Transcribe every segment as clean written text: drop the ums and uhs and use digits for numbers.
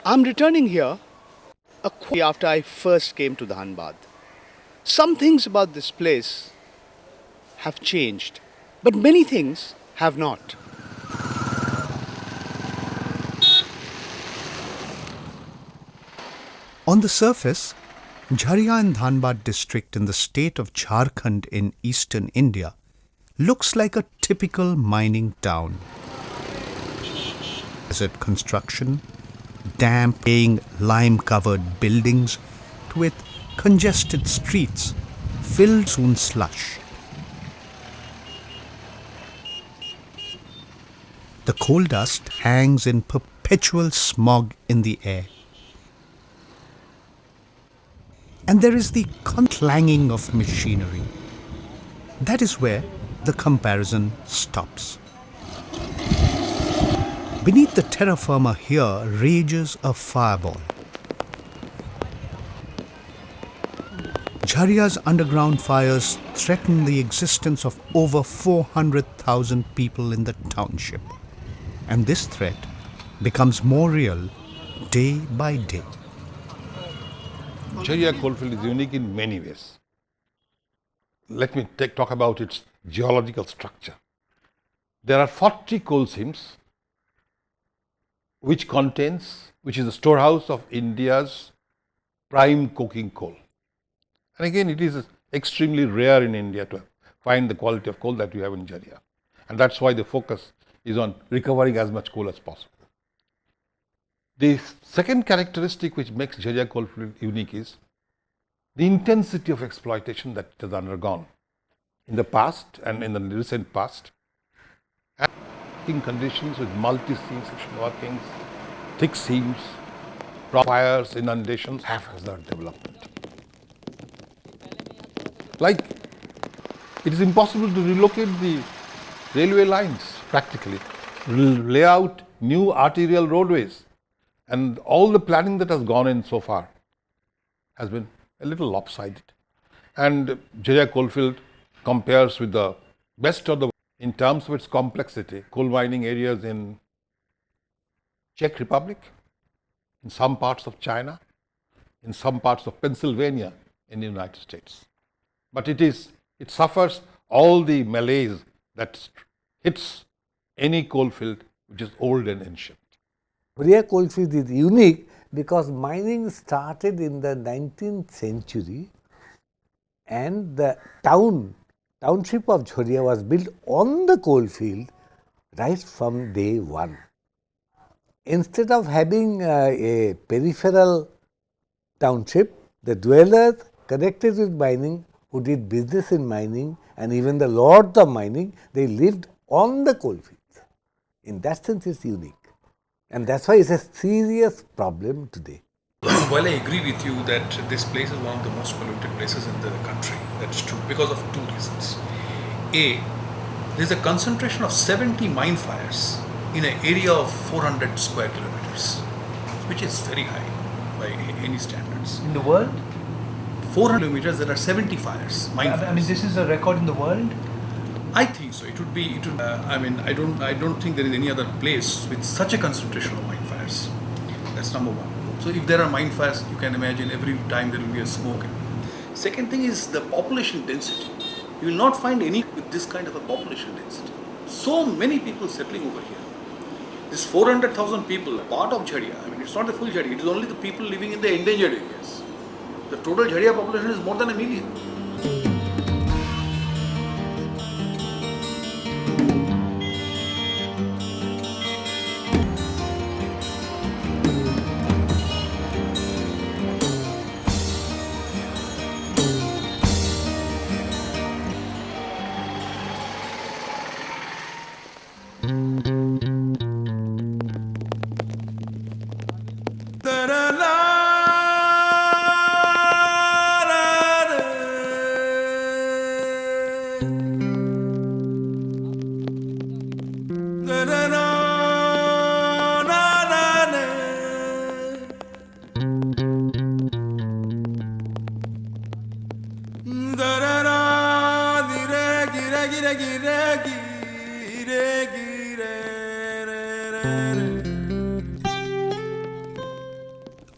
I'm returning here a quarter after I first came to Dhanbad. Some things about this place have changed, but many things have not. On the surface, Jharia and Dhanbad district in the state of Jharkhand in eastern India looks like a typical mining town. Desert construction, damp, lime-covered buildings with congested streets filled soon slush. The coal dust hangs in perpetual smog in the air. And there is the clanging of machinery. That is where the comparison stops. Beneath the terra firma here rages a fireball. Jharia's underground fires threaten the existence of over 400,000 people in the township. And this threat becomes more real day by day. Jharia coalfield is unique in many ways. Let me talk about its geological structure. There are 40 coal seams which is a storehouse of India's prime coking coal. And again, it is extremely rare in India to find the quality of coal that we have in Jharia. And that's why the focus is on recovering as much coal as possible. The second characteristic which makes Jharia coalfield unique is the intensity of exploitation that it has undergone in the past and in the recent past. Working conditions with multi-seam section workings, thick seams, fires, inundations, haphazard development. Like, it is impossible to relocate the railway lines practically, lay out new arterial roadways, and all the planning that has gone in so far has been a little lopsided. And Jharia coalfield compares with the best of the world in terms of its complexity. Coal mining areas in Czech Republic, in some parts of China, in some parts of Pennsylvania in the United States. But it suffers all the malaise that hits any coalfield which is old and ancient. Jharia coalfield is unique because mining started in the 19th century and the township of Jharia was built on the coalfield right from day one. Instead of having a peripheral township, the dwellers connected with mining, who did business in mining and even the lords of mining, they lived on the coalfields. In that sense, it's unique. And that's why it's a serious problem today. While I agree with you that this place is one of the most polluted places in the country, that's true because of two reasons. A, there's a concentration of 70 mine fires in an area of 400 square kilometers, which is very high by any standards. In the world? 400 kilometers, there are 70 fires, mine fires. I mean, this is a record in the world? I think so. It would be. I don't think there is any other place with such a concentration of mine fires. That's number one. So if there are mine fires, you can imagine every time there will be a smoke. Second thing is the population density. You will not find any with this kind of a population density. So many people settling over here. This 400,000 people, part of Jharia. I mean, it's not the full Jharia. It is only the people living in the endangered areas. The total Jharia population is more than 1 million.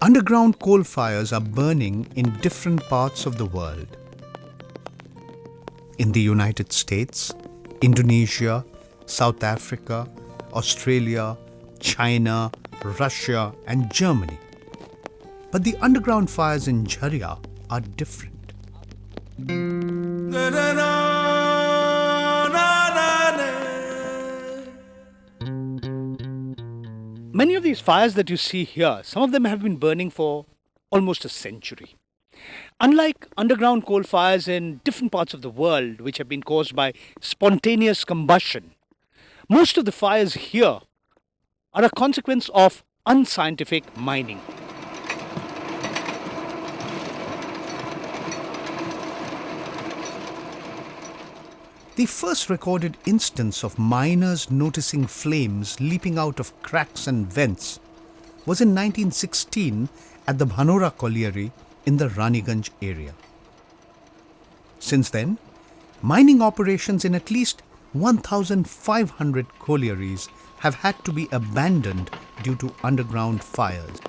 Underground coal fires are burning in different parts of the world. In the United States, Indonesia, South Africa, Australia, China, Russia, and Germany. But the underground fires in Jharia are different. Many of these fires that you see here, some of them have been burning for almost a century. Unlike underground coal fires in different parts of the world, which have been caused by spontaneous combustion, most of the fires here are a consequence of unscientific mining. The first recorded instance of miners noticing flames leaping out of cracks and vents was in 1916 at the Bhanora colliery in the Raniganj area. Since then, mining operations in at least 1,500 collieries have had to be abandoned due to underground fires.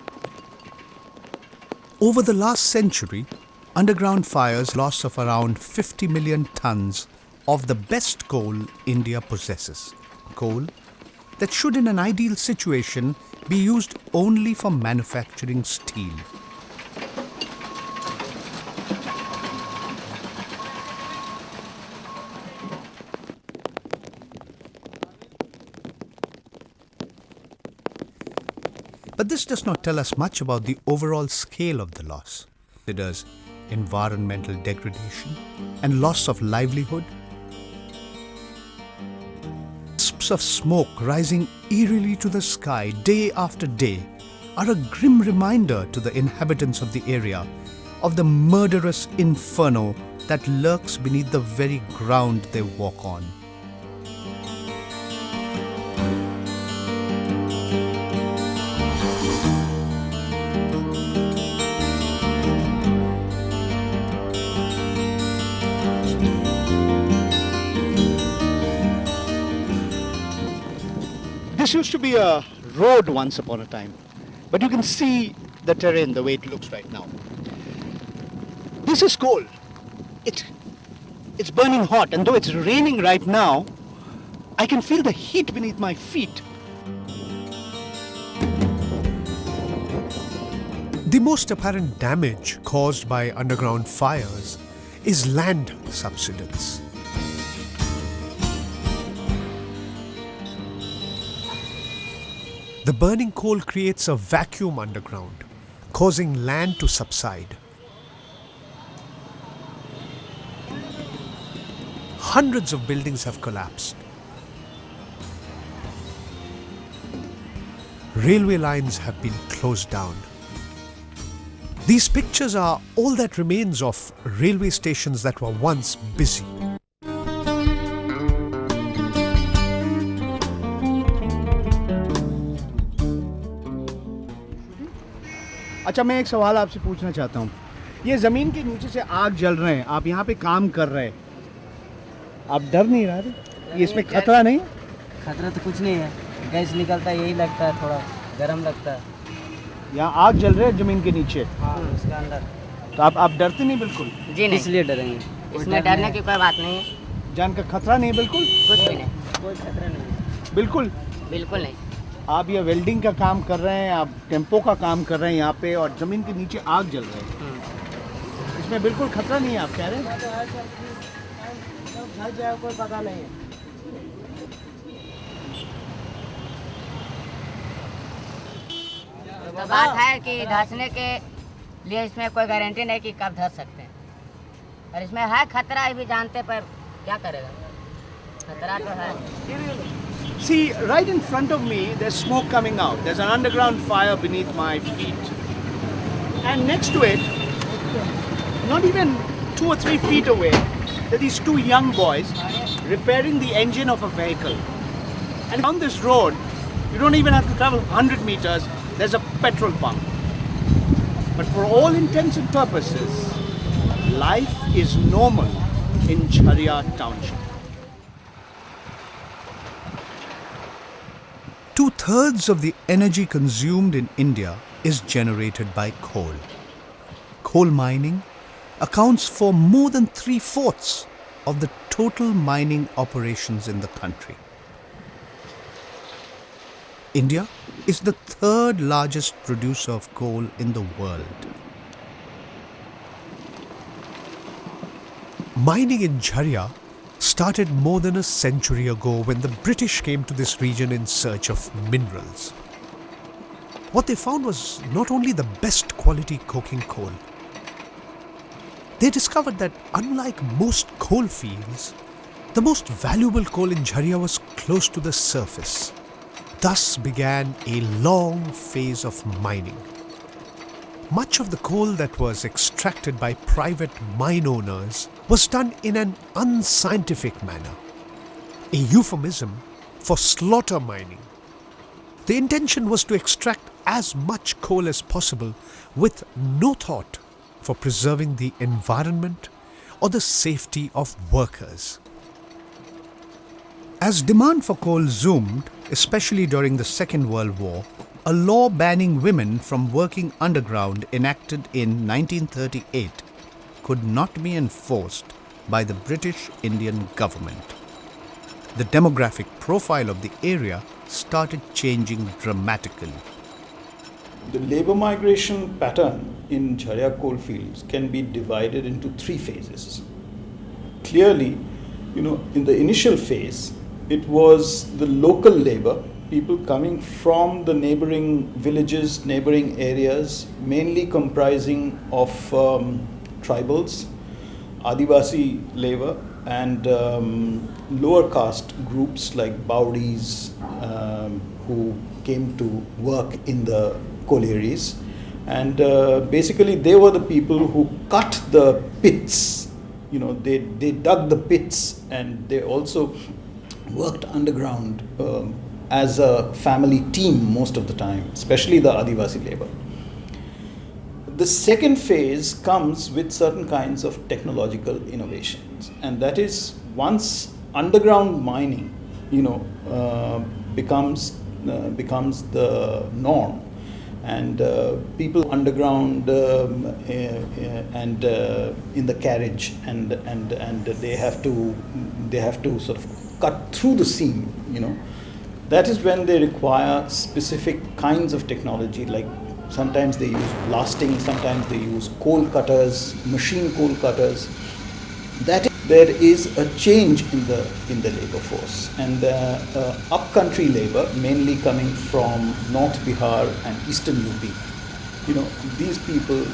Over the last century, underground fires loss of around 50 million tons of the best coal India possesses. Coal that should in an ideal situation be used only for manufacturing steel. But this does not tell us much about the overall scale of the loss. It does environmental degradation and loss of livelihood. Wisps of smoke rising eerily to the sky day after day are a grim reminder to the inhabitants of the area of the murderous inferno that lurks beneath the very ground they walk on. This used to be a road once upon a time, but you can see the terrain the way it looks right now. This is coal. It's burning hot, and though it's raining right now, I can feel the heat beneath my feet. The most apparent damage caused by underground fires is land subsidence. The burning coal creates a vacuum underground, causing land to subside. Hundreds of buildings have collapsed. Railway lines have been closed down. These pictures are all that remains of railway stations that were once busy. अच्छा, मैं एक सवाल आपसे पूछना चाहता हूँ। ये ज़मीन के नीचे से आग जल रहे हैं, आप यहाँ पे काम कर रहे हैं, आप डर नहीं रहे? ये इसमें खतरा नहीं? खतरा तो कुछ नहीं है, गैस निकलता है, यही लगता है, थोड़ा गर्म लगता है। यहाँ आग जल रही है ज़मीन के नीचे? हाँ, उसके अंदर। तो आप डरते नहीं बिल्कुल? जी नहीं। इसलिए डरेंगे? इसमें डरने की कोई बात नहीं है। जान का खतरा नहीं बिल्कुल? कुछ भी नहीं, कोई खतरा नहीं। बिल्कुल? बिल्कुल नहीं। आप ये वेल्डिंग का काम कर रहे हैं, आप टेम्पो का काम कर रहे हैं यहाँ पे, और ज़मीन के नीचे आग जल रही है, इसमें बिल्कुल खतरा नहीं है, आप कह रहे हैं? घर जाए कोई पता नहीं है। तो बात है कि धंसने के लिए इसमें कोई गारंटी नहीं कि कब धंस सकते हैं, और इसमें है खतरा, ये भी जानते, पर क्या करेगा, खतरा तो है। See, right in front of me, there's smoke coming out. There's an underground fire beneath my feet. And next to it, not even 2 or 3 feet away, there are these 2 young boys repairing the engine of a vehicle. And on this road, you don't even have to travel 100 meters, there's a petrol pump. But for all intents and purposes, life is normal in Jharia township. 2/3 of the energy consumed in India is generated by coal. Coal mining accounts for more than 3/4 of the total mining operations in the country. India is the third largest producer of coal in the world. Mining in Jharia started more than a century ago when the British came to this region in search of minerals. What they found was not only the best quality coking coal. They discovered that unlike most coal fields, the most valuable coal in Jharia was close to the surface. Thus began a long phase of mining. Much of the coal that was extracted by private mine owners was done in an unscientific manner, a euphemism for slaughter mining. The intention was to extract as much coal as possible with no thought for preserving the environment or the safety of workers. As demand for coal zoomed, especially during the Second World War, a law banning women from working underground enacted in 1938 could not be enforced by the British Indian government. The demographic profile of the area started changing dramatically. The labor migration pattern in Jharia coalfields can be divided into 3 phases. Clearly, in the initial phase, it was the local labor, people coming from the neighboring villages, neighboring areas, mainly comprising of tribals, Adivasi labor, and lower caste groups like Baudis who came to work in the collieries. And basically they were the people who cut the pits. They dug the pits, and they also worked underground as a family team most of the time, especially the Adivasi labor. The second phase comes with certain kinds of technological innovations, and that is once underground mining, becomes the norm, and people underground and in the carriage, and they have to sort of cut through the seam. That is when they require specific kinds of technology, like sometimes they use blasting, sometimes they use coal cutters, machine coal cutters. There is a change in the labor force, and upcountry labor, mainly coming from North Bihar and Eastern UP. These people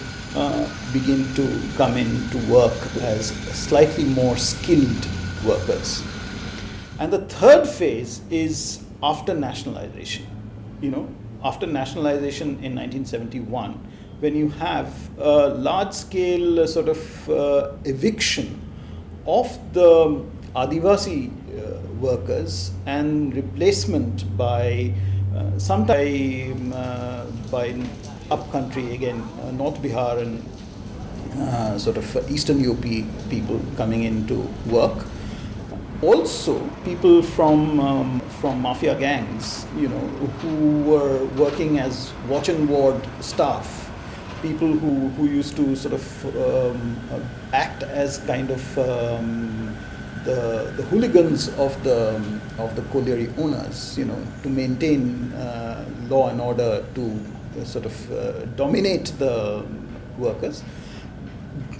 begin to come in to work as slightly more skilled workers. And the third phase is after nationalization. After nationalization in 1971, when you have a large-scale sort of eviction of the Adivasi workers and replacement by by upcountry again, North Bihar and sort of Eastern UP people coming in to work. Also, people from mafia gangs, who were working as watch and ward staff, people who used to sort of act as kind of the hooligans of the colliery owners, to maintain law and order, to sort of dominate the workers.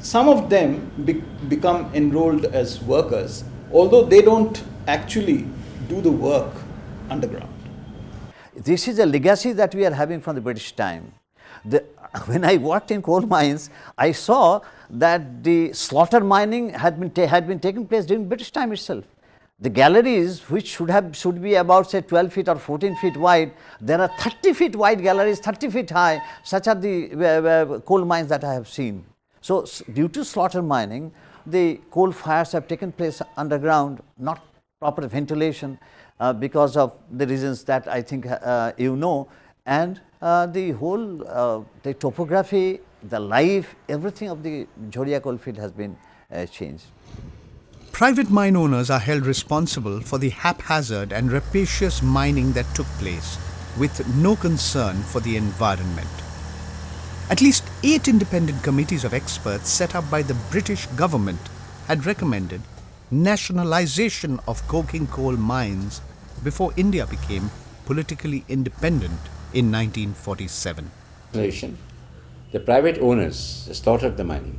Some of them become enrolled as workers, although they don't actually do the work underground. This is a legacy that we are having from the British time. When I worked in coal mines, I saw that the slaughter mining had been taking place during British time itself. The galleries, which should be about say 12 feet or 14 feet wide, there are 30 feet wide galleries, 30 feet high. Such are the coal mines that I have seen. So due to slaughter mining, the coal fires have taken place underground, not proper ventilation, because of the reasons that I think and the whole the topography, the life, everything of the Jharia coalfield has been changed. Private mine owners are held responsible for the haphazard and rapacious mining that took place, with no concern for the environment. At least 8 independent committees of experts set up by the British government had recommended nationalization of coking coal mines before India became politically independent in 1947. The private owners started the mining.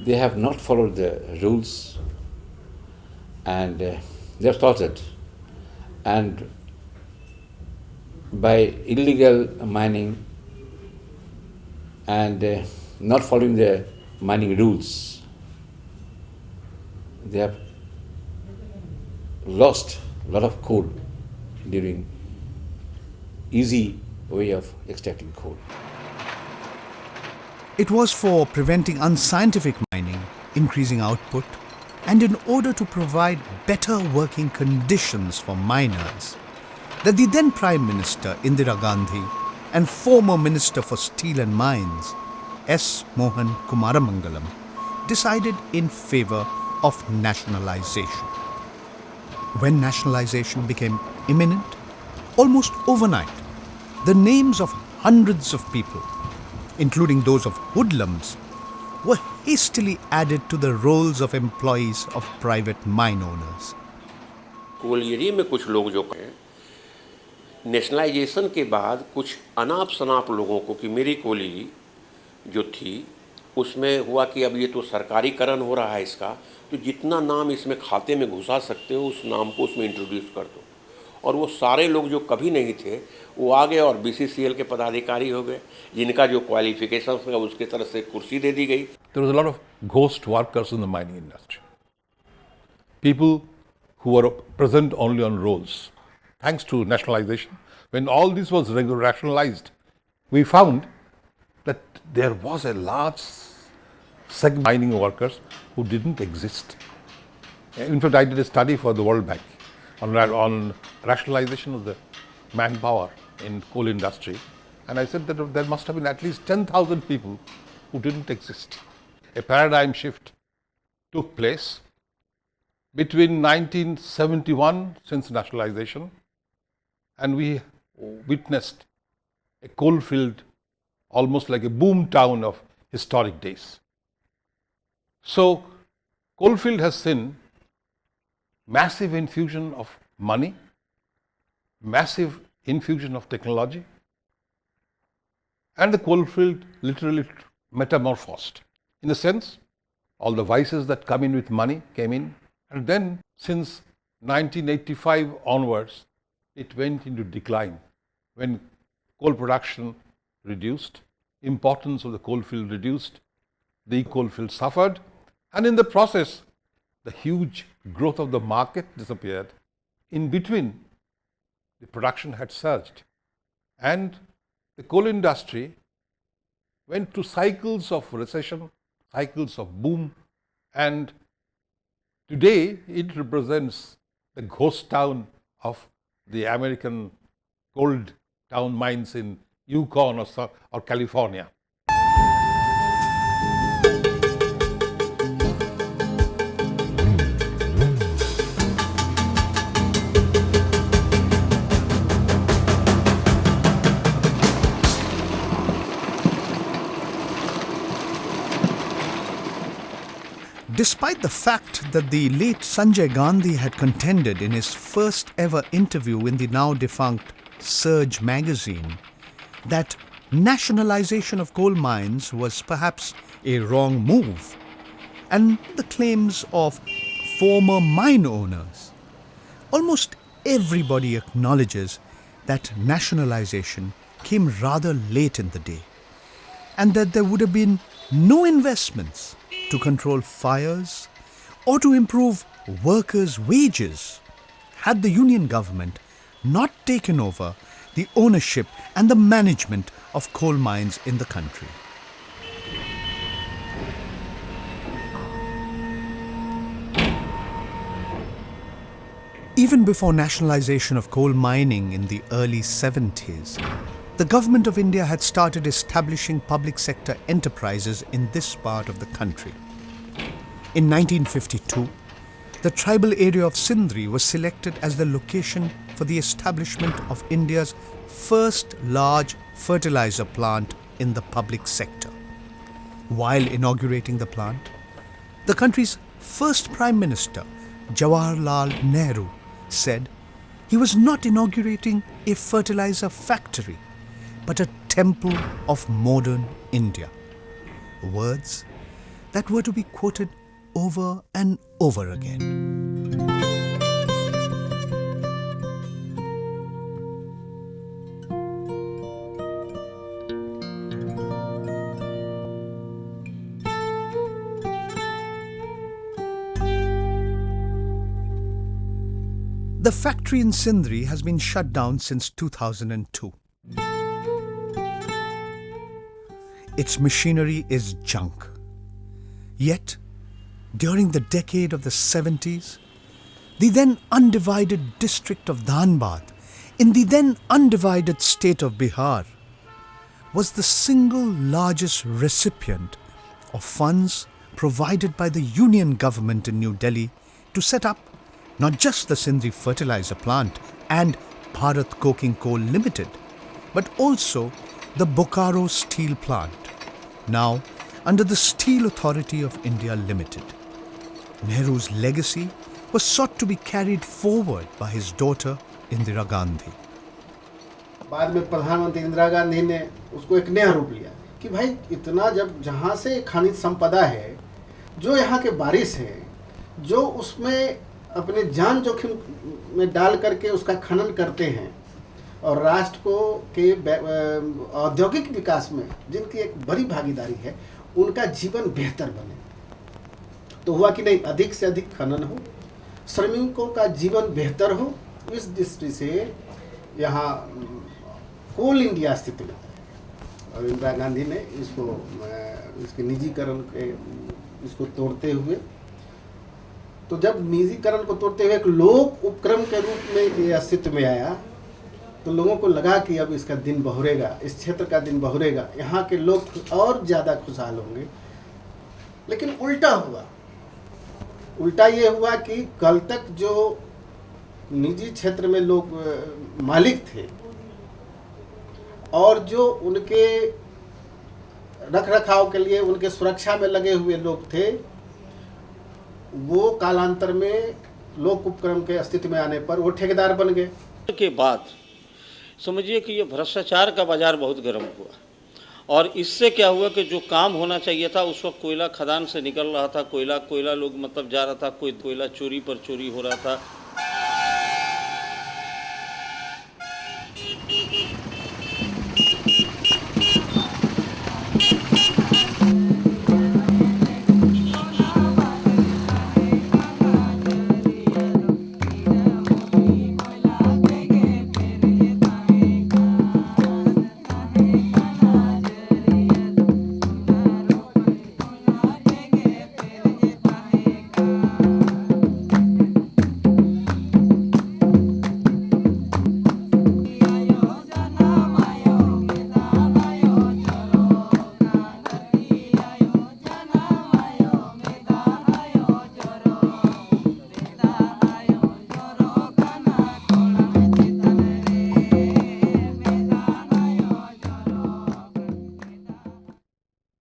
They have not followed the rules and they have started. And by illegal mining and not following the mining rules, they have lost a lot of coal during easy way of extracting coal. It was for preventing unscientific mining, increasing output, and in order to provide better working conditions for miners that the then Prime Minister Indira Gandhi and former Minister for Steel and Mines S. Mohan Kumaramangalam decided in favor of nationalization. When nationalization became imminent, almost overnight, the names of hundreds of people, including those of hoodlums, were hastily added to the rolls of employees of private mine owners. कोयलियरी में कुछ लोग जो हैं, nationalisation के बाद कुछ अनाप शनाप लोगों को कि मेरी कोयलियरी जो थी उसमें हुआ कि अब ये तो सरकारीकरण हो रहा है इसका, तो जितना नाम इसमें खाते में घुसा सकते हो उस नाम को उसमें इंट्रोड्यूस कर दो। और वो सारे लोग जो कभी नहीं थे वो आ गए और BCCL के पदाधिकारी हो गए, जिनका जो क्वालिफिकेशन था उसके तरफ से कुर्सी दे दी गई। There was a lot of ghost workers in the mining industry. People who were present only on rolls. Thanks to nationalization, when all this was rationalized, we found that there was a large segment of mining workers who didn't exist. In fact, I did a study for the World Bank on rationalization of the manpower in coal industry, and I said that there must have been at least 10,000 people who didn't exist. A paradigm shift took place between 1971, since nationalization, and we witnessed a coal field, almost like a boom town of historic days. So, coalfield has seen massive infusion of money, massive infusion of technology, and the coalfield literally metamorphosed. In a sense, all the vices that come in with money came in, and then since 1985 onwards, it went into decline when coal production reduced, importance of the coalfield reduced, the coalfield suffered, and in the process, the huge growth of the market disappeared. In between, the production had surged, and the coal industry went through cycles of recession, cycles of boom, and today it represents the ghost town of the American gold town mines in Yukon or California. Despite the fact that the late Sanjay Gandhi had contended in his first ever interview in the now defunct Surge magazine that nationalization of coal mines was perhaps a wrong move, and the claims of former mine owners, almost everybody acknowledges that nationalization came rather late in the day, and that there would have been no investments to control fires or to improve workers' wages had the Union government not taken over the ownership and the management of coal mines in the country. Even before nationalization of coal mining in the early 70s, the government of India had started establishing public sector enterprises in this part of the country. In 1952, the tribal area of Sindri was selected as the location for the establishment of India's first large fertilizer plant in the public sector. While inaugurating the plant, the country's first Prime Minister, Jawaharlal Nehru, said he was not inaugurating a fertilizer factory, but a temple of modern India. Words that were to be quoted over and over again. The factory in Sindri has been shut down since 2002. Its machinery is junk. Yet, during the decade of the 70s, the then undivided district of Dhanbad, in the then undivided state of Bihar, was the single largest recipient of funds provided by the Union government in New Delhi to set up not just the Sindri fertilizer plant and Bharat Coking Coal Limited, but also the Bokaro steel plant, now under the Steel Authority of India Limited. Nehru's legacy was sought to be carried forward by his daughter Indira Gandhi. बाद में प्रधानमंत्री इंदिरा गांधी ने उसको एक नया रूप लिया कि भाई इतना जब जहाँ से खनिज संपदा है, जो यहाँ के बारिश है, जो उसमें अपने जान जोखिम में डाल करके उसका खनन करते हैं और राष्ट्र को के औद्योगिक विकास में जिनकी एक बड़ी भागीदारी है, उनका जीवन बेहतर बने। तो हुआ कि नहीं, अधिक से अधिक खनन हो, श्रमिकों का जीवन बेहतर हो। इस दृष्टि से यहाँ कोल इंडिया अस्तित्व में और इंदिरा गांधी ने इसके निजीकरण के इसको तोड़ते हुए, तो जब निजीकरण को तोड़ते हुए एक लोक उपक्रम के रूप में ये अस्तित्व में आया, तो लोगों को लगा कि अब इसका दिन बहुरेगा, इस क्षेत्र का दिन बहुरेगा, यहाँ के लोग और ज़्यादा खुशहाल होंगे। लेकिन उल्टा हुआ। उल्टा ये हुआ कि कल तक जो निजी क्षेत्र में लोग मालिक थे और जो उनके रख रखाव के लिए उनके सुरक्षा में लगे हुए लोग थे, वो कालांतर में लोक उपक्रम के अस्तित्व में आने पर वो ठेकेदार बन गए। के बाद समझिए कि ये भ्रष्टाचार का बाजार बहुत गर्म हुआ और इससे क्या हुआ कि जो काम होना चाहिए था उस वक्त कोयला खदान से निकल रहा था, कोयला लोग मतलब जा रहा था, कोई कोयला चोरी पर चोरी हो रहा था।